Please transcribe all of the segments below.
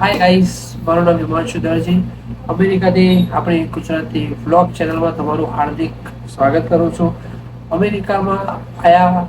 Hi guys, મારું નામ હિમાંશુ દરજી. અમેરિકાથી આપણી ગુજરાતી વ્લોગ ચેનલમાં તમારું હાર્દિક સ્વાગત કરું છું. અમેરિકામાં આયા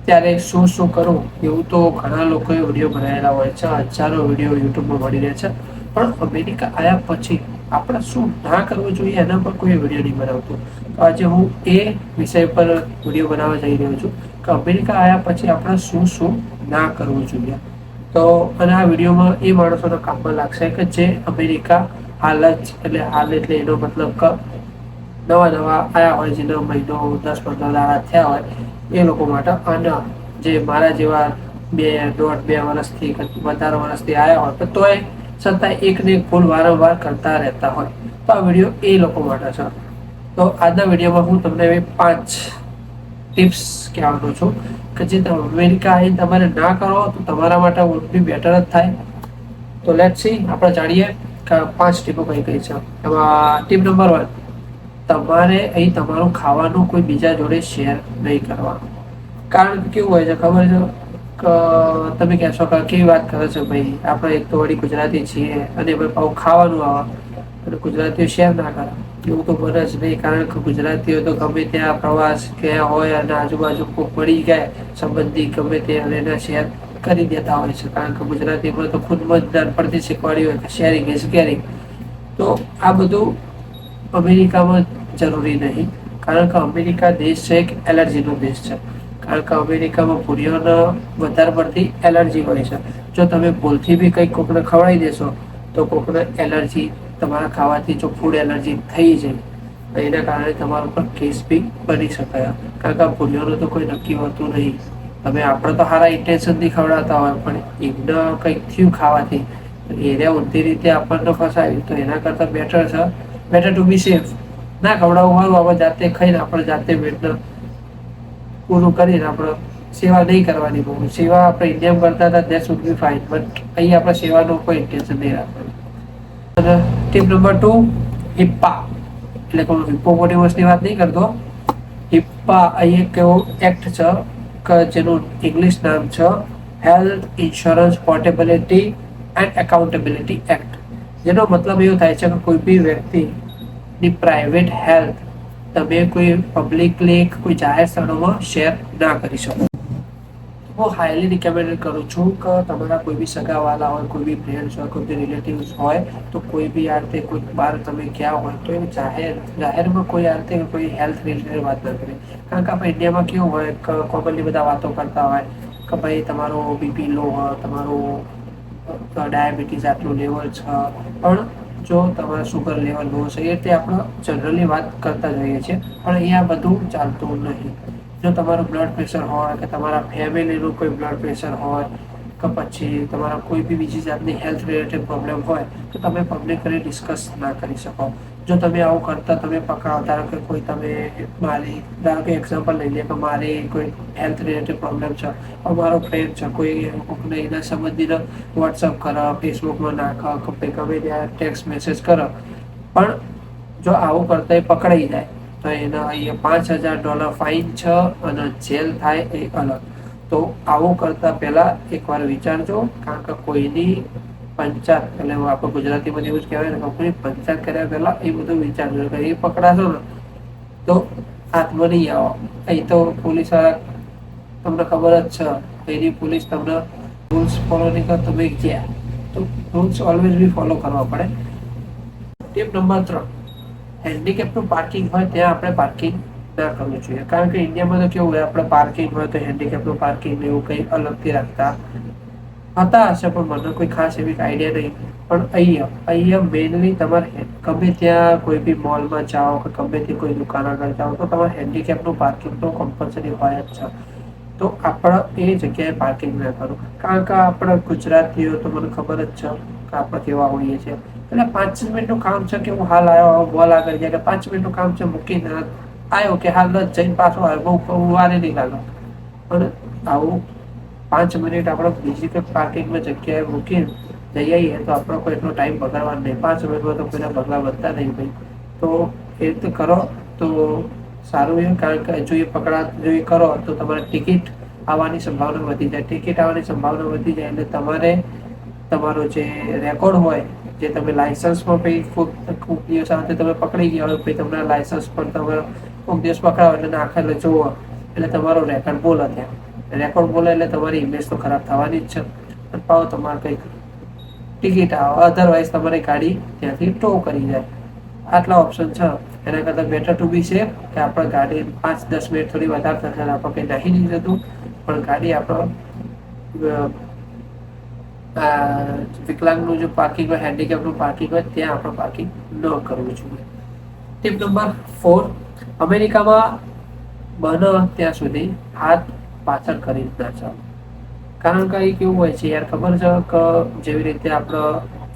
ત્યારે શું શું કરું એવું તો ઘણા લોકોએ વિડીયો બનાવેલા હોય છે, હજારો વિડીયો યુટ્યુબમાં મળી રહે છે. પણ અમેરિકા આવ્યા પછી આપણે શું ના કરવું જોઈએ એના પર કોઈ વિડીયો નહીં બનાવતું. તો આજે હું એ વિષય પર વિડીયો બનાવવા જઈ રહ્યો છું કે અમેરિકા આવ્યા પછી આપણે શું શું ના કરવું જોઈએ. તો અને આ વિડીયોમાં એ માણસોના કામમાં લાગશે કે જે અમેરિકા હાલ એટલે એનો મતલબ કે નવા નવા આવ્યા હોય, જેનો મહિનો 10-15 દાડા થયા હોય એ લોકો માટે. અને જે મારા જેવા 2.5-2 વર્ષથી વધારે વર્ષથી આવ્યા હોય તો તોય છતાં એક ને એક ભૂલ વારંવાર કરતા રહેતા હોય, તો આ વિડીયો એ લોકો માટે છે. તો આજના વિડીયોમાં હું તમને એવી 5 ટિપ્સ કહેવાનો છું કે જે તમે અમેરિકા આવીને તમારે ના કરો તો તમારા માટે would be બેટર જ થાય. તો લેટ્સ સી, આપણે જાણીએ કે 5 ટીપો કઈ કઈ છે. એમાં ટીપ નંબર 1, તમારે અહીં તમારું ખાવાનું કોઈ બીજા જોડે શેર નહીં કરવાનું. કારણ કે કેવું હોય છે ખબર છે કે તમે કહેશો કે કેવી વાત કરે છે ભાઈ, આપણે એક તો વળી ગુજરાતી છીએ અને ભાઈ ખાવાનું આવે અને ગુજરાતીઓ શેર ના કરે. એવું તો બને જ નહીં, કારણ કે ગુજરાતીઓ તો ગમે ત્યાં પ્રવાસ ગયા હોય અને આજુબાજુ કોઈ પડી ગયા સંબંધી ગમે તે અને એના શેર કરી દેતા હોય છે. કારણ કે ગુજરાતીમાં તો ખુદમાં જ નાનપણથી શીખવાડ્યું હોય કે શેરિંગ ઇઝ કેરિંગ. તો આ બધું અમેરિકામાં જરૂરી નહીં, કારણ કે અમેરિકા દેશ છે એક એલર્જીનો દેશ છે. કારણ કે અમેરિકામાં ભૂરીઓને વધારે પડતી એલર્જી હોય છે. જો તમે ભૂલથી બી કંઈક કોકને ખવડાવી દેશો તો કોકને એલર્જી તમારા ખાવાથી જો ફૂડ એલર્જી થઈ જાય એના કારણે તમારા પર કેસ બી બની શકે. કારણ કે ભૂરીઓનું તો કોઈ નક્કી હોતું નહીં. તમે આપણે તો સારા ઇન્ટેન્શનથી ખવડાવતા હોય પણ એમને કંઈક થયું ખાવાથી, એને ઊંધી રીતે આપણને ફસાવી, તો એના કરતાં બેટર ટુ બી સેફ. ના ખવડાવવું સારું, આપણે જાતે ખાઈને આપણે જાતે પેટને પૂરું કરીને આપણે સેવા નહીં કરવાની. બહુ સેવા આપણે ઇન્ડિયામાં કરતા હતા that should be fine, but અહીં આપણે સેવાનું કોઈ ઇન્ટેન્શન નહીં રાખવાનું. અને ટીપ નંબર 2, હિપ્પા એટલે કે હું હિપ્પોપોટેમસની વાત નહીં કરતો. હિપ્પા અહીં એક એવો એક્ટ છે કે જેનું ઇંગ્લિશ નામ છે health insurance portability and accountability act. જેનો મતલબ એવો થાય છે કે કોઈ બી વ્યક્તિની પ્રાઇવેટ હેલ્થ તમે કોઈ પબ્લિકલી કોઈ જાહેર સ્થળોમાં શેર ના કરી શકો. હું હાઈલી રિકમેન્ડ કરું છું કે તમારા કોઈ બી સગાવાલા હોય, કોઈ બી ફ્રેન્ડ્સ હોય, કોઈ બી રિલેટિવ્સ હોય, તો કોઈ બી આ રીતે કોઈ બહાર તમે ગયા હોય તો એ જાહેરમાં કોઈ આ રીતે કોઈ હેલ્થ રિલેટેડ વાત ના કરે. કારણ કે આપણે ઇન્ડિયામાં કેવું હોય કે કોમનલી બધા વાતો કરતા હોય કે ભાઈ તમારો બીપી લો હોય, તમારું ડાયાબિટીસ આટલું લેવલ છે, પણ જો તમારા શુગર લેવલ લો છે એ રીતે આપણે જનરલી વાત કરતા જોઈએ છીએ. પણ અહીંયા બધું ચાલતું નહીં. જો તમારું બ્લડ પ્રેશર હોય કે તમારા ફેમિલીનું કોઈ બ્લડ પ્રેશર હોય કે પછી તમારા કોઈ બી બીજી જાતની હેલ્થ રિલેટેડ પ્રોબ્લેમ હોય તો તમે પબ્લિકલી ડિસ્કસ ના કરી શકો. જો તમે આવું કરતા તમે પકડાવ, ધારો કે કોઈ ધારો કે એક્ઝામ્પલ લઈ લે કે મારી કોઈ હેલ્થ રિલેટેડ પ્રોબ્લેમ છે, અમારો ફ્રેન્ડ છે, કોઈ કોઈને એના સંબંધીને વોટ્સઅપ કરો, ફેસબુકમાં નાખો કે ગમે ત્યાં ટેક્સ્ટ મેસેજ કરો, પણ જો આવું કરતા એ પકડાઈ જાય તો એના અહીંયા $5,000 ફાઇન છે અને જેલ થાય એ અલગ. તો આવું કરતા પહેલા એકવાર વિચારજો, કારણ કે કોઈની પંચાયત એટલે આપણે ગુજરાતીમાં એવું જ કહેવાય ને, કોઈની પંચાયત કર્યા પહેલા એ બધું વિચારજો. કે એ પકડાશો ને તો હાથમાં નહીં આવો. અહીં તો પોલીસવાળા તમને ખબર જ છે, એની પોલીસ તમને રૂલ્સ ફોલો નહીં કરો તમે ગયા, તો રૂલ્સ ઓલવેઝ બી ફોલો કરવા પડે. ટીપ નંબર 3, હેન્ડીકેપનું પાર્કિંગ હોય ત્યાં આપણે પાર્કિંગ ના કરવું જોઈએ. કારણ કે ઇન્ડિયામાં તો કેવું હોય, આપણે પાર્કિંગ હોય તો હેન્ડીકેપનું પાર્કિંગ એવું કંઈ અલગથી રાખતા હતા હશે, પણ મને કોઈ ખાસ એવી આઈડિયા નહીં. પણ અહીંયા મેઇનલી તમારે ગમે ત્યાં કોઈ બી મોલમાં જાઓ કે ગમે તે કોઈ દુકાન આગળ જાઓ તો તમારે હેન્ડીકેપનું પાર્કિંગ તો કમ્પલસરી હોય જ છે. તો આપણે એ જગ્યાએ પાર્કિંગ ના કરવું. કારણ કે આપણે ગુજરાતીઓ તો મને ખબર જ છે કે આપણે કેવા હોઈએ છીએ. એટલે 5 મિનિટનું કામ છે કે હું હાલ આવ્યો મોલ આગળ જાય કે 5 મિનિટનું કામ છે મૂકીને આવ્યો કે હાલ જ જઈને પાછો આવ્યો, બહુ વારે નહીં લાગે. પણ આવું 5 મિનિટ આપણે બીજી કંઈક પાર્કિંગમાં જગ્યાએ મૂકીને જઈ આવીએ તો આપણો કોઈ એટલો ટાઈમ બગાડવાનો નહીં. 5 મિનિટમાં તો કોઈના બગલા બનતા નહીં ભાઈ. તો એ રીતે કરો તો સારું એમ. કારણ કે જો એ કરો તો તમારે ટિકિટ આવવાની સંભાવના વધી જાય. ટિકિટ આવવાની સંભાવના વધી જાય એટલે તમારે તમારો જે રેકોર્ડ હોય, જે તમે લાયસન્સમાં પછી ખૂબ દિવસ સાથે તમે પકડી ગયા હોય, પછી તમને લાયસન્સ પર તમે ખૂબ દિવસ પકડાવો એટલે નાખે એટલે જુઓ એટલે તમારો રેકોર્ડ બોલે, ત્યાં રેકોર્ડ બોલે એટલે તમારી ઇમેજ તો ખરાબ થવાની જ છે. અને પાછો તમારે કંઈક ટિકિટ આવે, અધરવાઇઝ તમારી ગાડી ત્યાંથી ટો કરી જાય. આટલા ઓપ્શન છે. એના કરતાં બેટર ટુ બી સેફ કે આપણે ગાડી 5-10 મિનિટ થોડી વધારે થશે, આપણે કંઈ નાખી નહીં જતું, પણ ગાડી આપણો વિકલાંગનું જે પાર્કિંગ હોય, હેન્ડીકેપનું પાર્કિંગ હોય, ત્યાં આપણે પાર્કિંગ ન કરવું જોઈએ. ટીપ નંબર 4, અમેરિકામાં બને ત્યાં સુધી હાથ પાછળ કરી ના ચાલો. કારણ કે એ કેવું હોય છે યાર, ખબર છે કે જેવી રીતે આપણે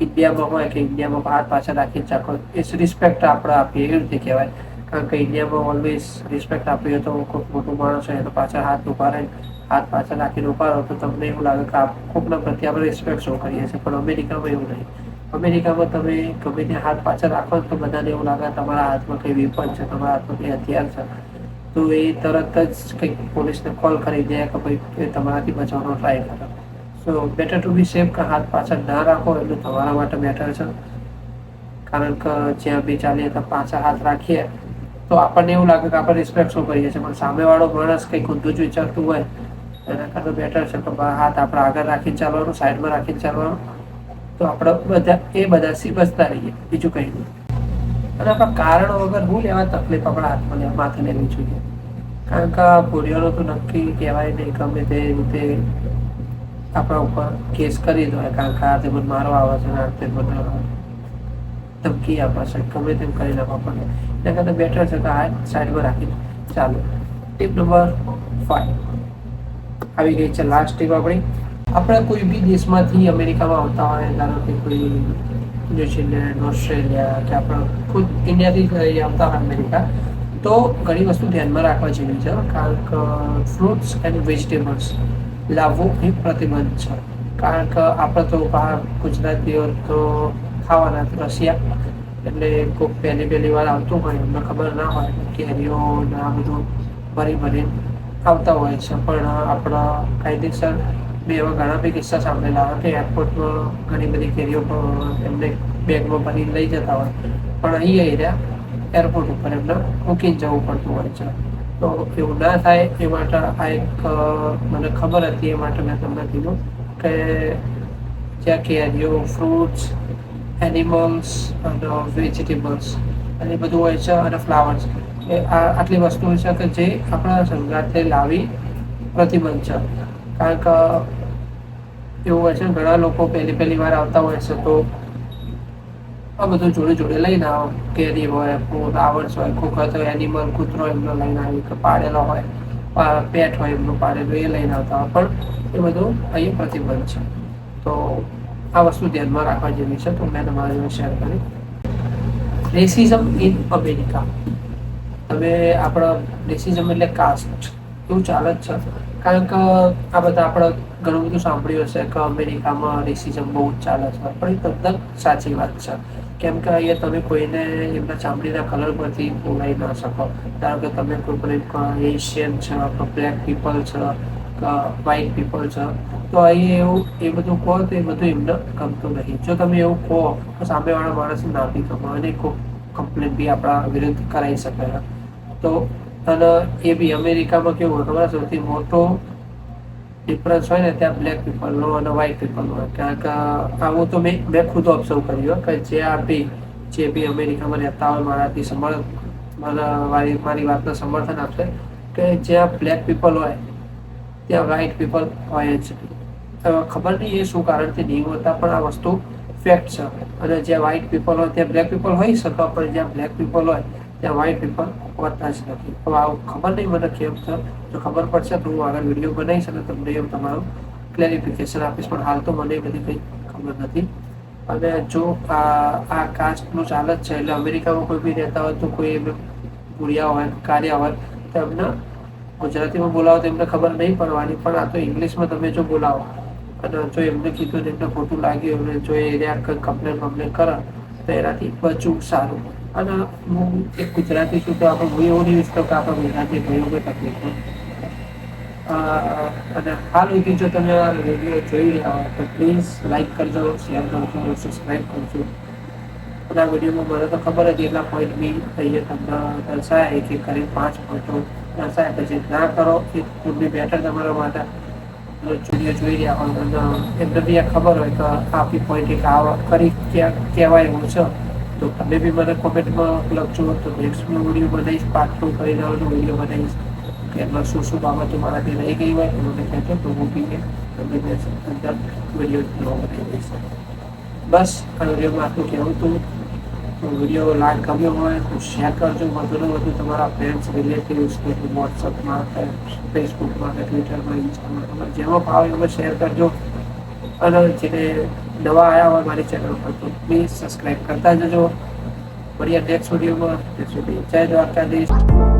ઇન્ડિયામાં હોય કે ઇન્ડિયામાં હાથ પાછળ રાખીને ચાખો, એ રિસ્પેક્ટ આપણે આપીએ એવી રીતે કહેવાય. કારણ કે ઇન્ડિયામાં ઓલવેઝ રિસ્પેક્ટ આપીએ તો કોઈ મોટું માણસ હોય તો પાછળ હાથ ઉભા રહે, હાથ પાછળ રાખીને ઉભા રહો તો તમને એવું લાગે કે કોકના પ્રત્યે આપણે રિસ્પેક્ટ શો કરીએ છીએ. પણ અમેરિકામાં એવું નહીં. અમેરિકામાં તમે ગમે ત્યાં હાથ પાછળ રાખો તો બધાને એવું લાગે તમારા હાથમાં કંઈ વેપન છે, તમારા હાથમાં કંઈ હથિયાર છે, તો એ તરત જ કંઈક પોલીસને કોલ કરી દે કે ભાઈ તમારાથી બચવાનો ટ્રાય કરો. સો બેટર ટુ બી સેફ કે હાથ પાછળ ના રાખો એટલું તમારા માટે બેટર છે. કારણ કે જ્યાં બી ચાલીએ તો પાછા હાથ રાખીએ તો આપણને એવું લાગે કે આપણે રિસ્પેક્ટ શું કરીએ છીએ, પણ સામેવાળો માણસ કંઈક ઊંધું જ વિચારતું હોય એના કરતાં બેટર છે કે હાથ આપણે આગળ રાખીને ચાલવાનું, સાઈડમાં રાખીને ચાલવાનું, તો આપણે બધાથી બચતા રહીએ, બીજું કંઈ નહીં. અને આપણા કારણો વગર હું લેવા તકલીફ આપણા હાથમાં માથે લેવી જોઈએ. કારણ કે ભૂરીઓનો તો નક્કી કહેવાય નહીં, ગમે તે રીતે આપણા ઉપર કેસ કરી દો. કારણ કે આ તે મને મારો આવે છે, આ તે મને ધમકી આપે છે, ગમે તેમ કરી નાખો આપણને. એના કરતાં બેટર છે કે હાથ સાઈડમાં રાખીને ચાલો. ટીપ નંબર 5 આવી ગઈ છે, લાસ્ટ ટીપ આપણી. આપણે કોઈ બી દેશમાંથી અમેરિકામાં આવતા હોય, ધારો કે કોઈ ન્યુઝીલેન્ડ, ઓસ્ટ્રેલિયા કે આપણે ખુદ ઇન્ડિયાથી આવતા હોય અમેરિકા, તો ઘણી વસ્તુ ધ્યાનમાં રાખવા જેવી છે. કારણ કે ફ્રૂટ્સ એન્ડ વેજીટેબલ્સ લાવવું એ પ્રતિબંધ છે. કારણ કે આપણે તો બહાર ગુજરાતીઓ તો ખાવાના રશિયા, એટલે કોઈ પહેલી વાર આવતું હોય એમને ખબર ના હોય, કેરીઓ ને આ બધું ભરી આવતા હોય છે. પણ આપણા કાયદેસર મેં એવા ઘણા બી કિસ્સા સાંભળેલા કે એરપોર્ટમાં ઘણી બધી કેરીઓ એમને બેગમાં ભરી લઈ જતા હોય, પણ અહીંયા એરપોર્ટ ઉપર એમને મૂકીને જવું પડતું હોય છે. તો એવું ના થાય એ માટે આ એક મને ખબર હતી, એ માટે મેં તમને કીધું કે જ્યાં કેરીઓ, ફ્રૂટ્સ, એનિમલ્સ અને વેજીટેબલ્સ અને બધું હોય છે અને ફ્લાવર્સ, એ આટલી વસ્તુઓ છે કે જે આપણા સંગાથે લાવી પ્રતિબંધ છે. કારણ કે એવું હોય છે ઘણા લોકો પહેલી વાર આવતા હોય છે તો આ બધું જોડે લઈને આવો. કેરી હોય, ફ્લાવર્સ હોય, કોક તો એનિમલ, કૂતરો એમનો લઈને આવી કે પાડેલો હોય, પેટ હોય એમનું પાડેલું, એ લઈને આવતા હોય. પણ એ બધું અહીંયા પ્રતિબંધ છે. તો આ વસ્તુ ધ્યાનમાં રાખવા જેવી છે, તો મેં તમારા જોડે શેર કરી. Racism in America. હવે આપણા રેસિઝમ એટલે કાસ્ટ એવું ચાલે જ છે. કારણ કે આ બધા આપણે ઘણું બધું સાંભળ્યું હશે કે અમેરિકામાં રેસિઝમ બહુ જ ચાલે છે, પણ એ તદ્દન સાચી વાત છે. કેમ કે અહીંયા તમે કોઈને એમના ચામડીના કલર પરથી બોલાવી ના શકો. ધારો કે તમે કોઈ એશિયન છે, બ્લેક પીપલ છે, વ્હાઇટ પીપલ છે, તો અહીં એવું એ બધું કહો તો એ બધું એમને ગમતું નહીં. જો તમે એવું કહો તો સામેવાળા માણસને ના બી ગમે અને કમ્પ્લેન બી આપણા વિરુદ્ધ કરાવી શકે. તો અને એ બી અમેરિકામાં કેવું હોય ખબર, સૌથી મોટો ડિફરન્સ હોય ને ત્યાં બ્લેક પીપલનો અને વ્હાઇટ પીપલનો હોય. કારણ કે આવું તો મેં ખુદ ઓબ્ઝર્વ કર્યું કે જે બી અમેરિકામાં રહેતા હોય મારી વાતને સમર્થન આપશે કે જ્યાં બ્લેક પીપલ હોય ત્યાં વ્હાઇટ પીપલ હોય જ. ખબર નહીં એ શું કારણથી નહીં હોતા, પણ આ વસ્તુ ફેક્ટ છે. અને જ્યાં વ્હાઇટ પીપલ હોય ત્યાં બ્લેક પીપલ હોઈ શકે, પણ જ્યાં બ્લેક પીપલ હોય ત્યાં વ્હાઇટ પીપલ હોતા જ નથી. તો આવું ખબર નહીં મને કેમ છે, જો ખબર પડશે તો હું આગળ વિડીયો બનાવીશ અને તમને એમ તમારું ક્લેરિફિકેશન આપીશ. પણ હાલ તો મને એ બધી કંઈ ખબર નથી. અને જો આ કાસ્ટનું ચાલે જ છે, એટલે અમેરિકામાં કોઈ બી રહેતા હોય તો કોઈ ભૂરિયા હોય, કાર્યા હોય, તો એમને ગુજરાતીમાં બોલાવો તો એમને ખબર નહીં પડવાની, પણ આ તો ઇંગ્લિશમાં તમે જો બોલાવો અને જો એમને કીધું ને એમને ખોટું લાગ્યું, એમને જો એ કમ્પ્લેન કરે તો એનાથી બચવું સારું. અને હું એક ગુજરાતી છું તો હું એવું નહીં ઈચ્છતો કે આપણા ગુજરાતી ભાઈઓ કોઈ તકલીફ હોય. અને હાલ સુધી જો તમે આ વિડીયો જોઈ રહ્યા હો તો પ્લીઝ લાઈક કરજો, શેર કરજો, સબસ્ક્રાઈબ કરજો. અને આ વિડીયોમાં મને તો ખબર હતી એટલા પોઈન્ટ બી અહીંયા તમને દર્શાય કે કરી 5 પોઈન્ટો દર્શાય, પછી ના કરો એ would be better તમારા માટે. વિડીયો જોઈ રહ્યા હોય અને એમને બી આ ખબર હોય કે આ બી પોઈન્ટ એક આ કરી કહેવાય એવું છે, તો તમે બી મને કોમેન્ટમાં લખજો. તો નેક્સ્ટ વિડીયો બનાવીશ, પાર્ટ 2 કરી રહ્યો છું, વિડીયો બનાવીશ કે એમાં શું શું બાબતો મારાથી રહી ગઈ હોય એ મને કહેજો, તો હું બી તમને અંદર વિડીયો બનાવી દઈશ. બસ આ વિડીયોમાં આટલું કહેવું હતું. તો વિડીયો લાઈક ગમ્યો હોય તો શેર કરજો વધુને વધુ તમારા ફ્રેન્ડ્સ, રિલેટિવ્સ કે વોટ્સઅપમાં કે ફેસબુકમાં કે ટ્વિટરમાં, ઇન્સ્ટામાં તમારે જેમાં ભાવે એમાં શેર કરજો. અને જેને નવા આવ્યા હોય મારી ચેનલ પર તો પ્લીઝ સબસ્ક્રાઈબ કરતા જજો. મળીએ નેક્સ્ટ વિડીયોમાં. ત્યાં સુધી જય દ્વારકાધીશ.